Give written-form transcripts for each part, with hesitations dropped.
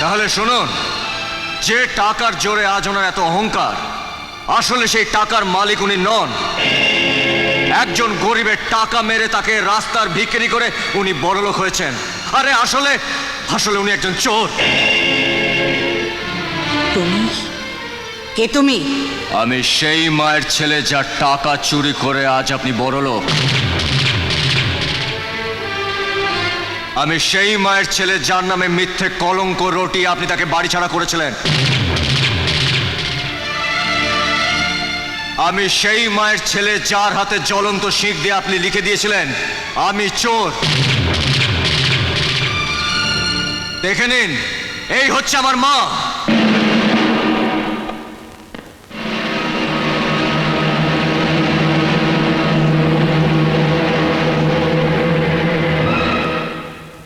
তাহলে শুনুন, যে টাকার জোরে আজ ওনার এত অহংকার, আসলে সেই টাকার মালিক উনি নন। একজন গরিবের টাকা মেরে তাকে রাস্তার ভিখারি করে উনি বড়লোক হয়েছেন। আরে আসলে আসলে উনি একজন চোর। তুমি কে? তুমি? আমি সেই মায়ের ছেলে যার টাকা চুরি করে আজ আপনি বড়লোক। আমি সেই মায়ের ছেলে যার নামে মিথ্যে কলঙ্ক রটি আপনি তাকে বাড়ি ছাড়া করেছিলেন। আমি সেই মায়ের ছেলে যার হাতে জ্বলন্ত শিখ দিয়ে আপনি লিখে দিয়েছিলেন আমি চোর। দেখে নিন, এই হচ্ছে আমার মা।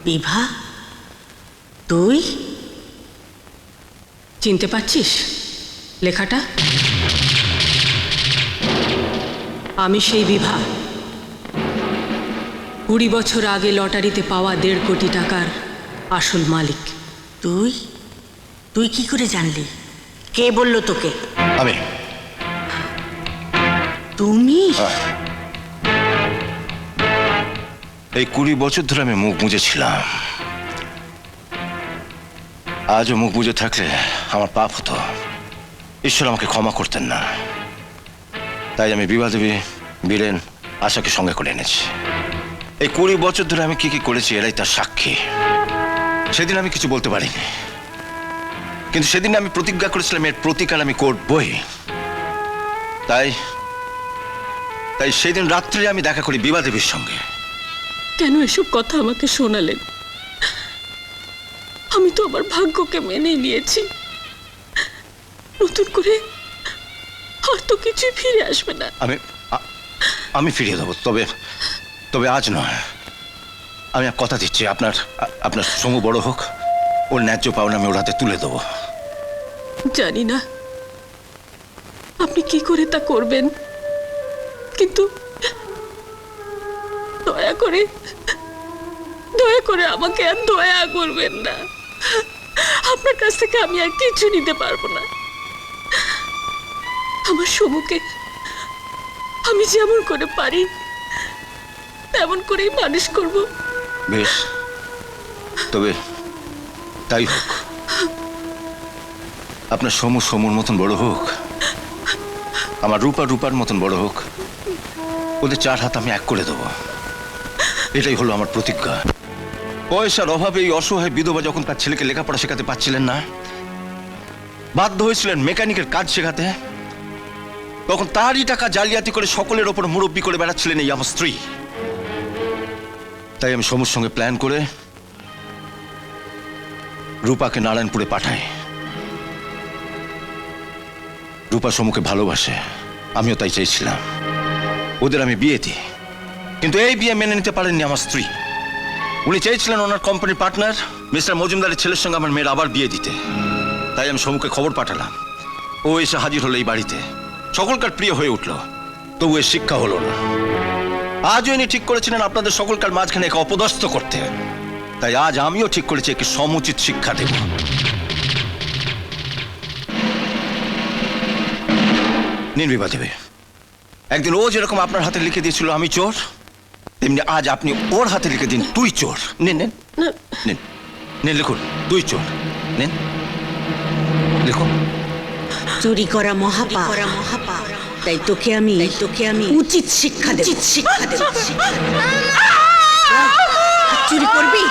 বিভা, তুই চিনতে পারছিস লেখাটা? আমি সেই বিভা, 20 বছর আগে লটারিতে পাওয়া 1.5 কোটি টাকার আসল মালিক। তুই তুই কি করে জানলি? কে বলল তোকে? আমি। তুমি? এই 20 বছর ধরে আমি মুখ বুজেছিলাম। আজও মুখ বুজে থাকলে আমার পাপ হতো, ঈশ্বর আমাকে ক্ষমা করতেন না। তাই আমি বিভা দেবী, বীরেন, আশাকে সঙ্গে করে এনেছি। এই 20 বছর ধরে আমি কি কি করেছি এরাই তার সাক্ষী। সেদিন আমি কিছু বলতে পারিনি, কিন্তু সেদিন আমি প্রতিজ্ঞা করেছিলাম এর প্রতিকার আমি করবই। তাই তাই সেদিন রাত্রে আমি দেখা করি বিভা দেবীর সঙ্গে। কেন এসব কথা আমাকে শোনালেন? আমি তো আমার ভাগ্যকে মেনে নিয়েছি। নতুন করে আর তো কিছুই ফিরে আসবে না। আমি ফিরিয়ে দেবো, তবে তবে আজ নয়। আমি এক কথা দিচ্ছি, আপনার সমু বড় হোক, ওর ন্যায্য পাওনা আমি ওর হাতে তুলে দেবো। জানি না আপনি কি করে তা করবেন, কিন্তু দয়া করে আমাকে আর দয়া করবেন না। আপনার কাছ থেকে আমি আর কিছু নিতে পারবো না। আমার সমুকে আমি যেমন করে পারি তেমন করেই মানুষ করব। বেশ, তবে তাই হোক। আপনার সমুর মতন বড় হোক, আমার রূপার মতন বড় হোক। ওদের 4 হাত আমি 1 করে দেবো, এটাই হলো আমার প্রতিজ্ঞা। পয়সার অভাবে এই অসহায় বিধবা যখন তার ছেলেকে লেখাপড়া শেখাতে পারছিলেন না, বাধ্য হয়েছিলেন মেকানিকের কাজ শেখাতে, তখন তারই টাকা জালিয়াতি করে সকলের ওপর মুরব্বি করে বেড়াচ্ছিলেন এই আমার স্ত্রী। তাই আমি সমুর সঙ্গে প্ল্যান করে রূপাকে নারায়ণপুরে পাঠাই। রূপা সমুকে ভালোবাসে, আমিও তাই চাইছিলাম। ওদের আমি বিয়ে দিই, কিন্তু এই বিয়ে মেনে নিতে পারেননি আমার স্ত্রী। উনি চেয়েছিলেন ওনার কোম্পানির পার্টনার মিস্টার মজুমদারের ছেলের সঙ্গে আমার মেয়ের আবার বিয়ে দিতে। তাই আমি সমুকে খবর পাঠালাম, ও এসে হাজির হলো এই বাড়িতে। সকলকার প্রিয় হয়ে উঠল, তবু এর শিক্ষা হলো না। আজও ইনি ঠিক করেছিলেন আপনাদের সকলকার মাঝখানে একে অপদস্থ করতে। তাই আজ আমিও ঠিক করেছি একে সমুচিত শিক্ষা দেব। নিন বিভা দেবী, একদিন ও যেরকম আপনার হাতে লিখে দিয়েছিল আমি চোর, তেমনি আজ আপনি ওর হাতে লিখে দিন তুই চোর। নিন নিন নিন নিন, লিখুন তুই চোর। নিন লিখুন। চুরি করা মহাপাপ, তাই তোকে আমি উচিত শিক্ষা দেব। চুরি করবি?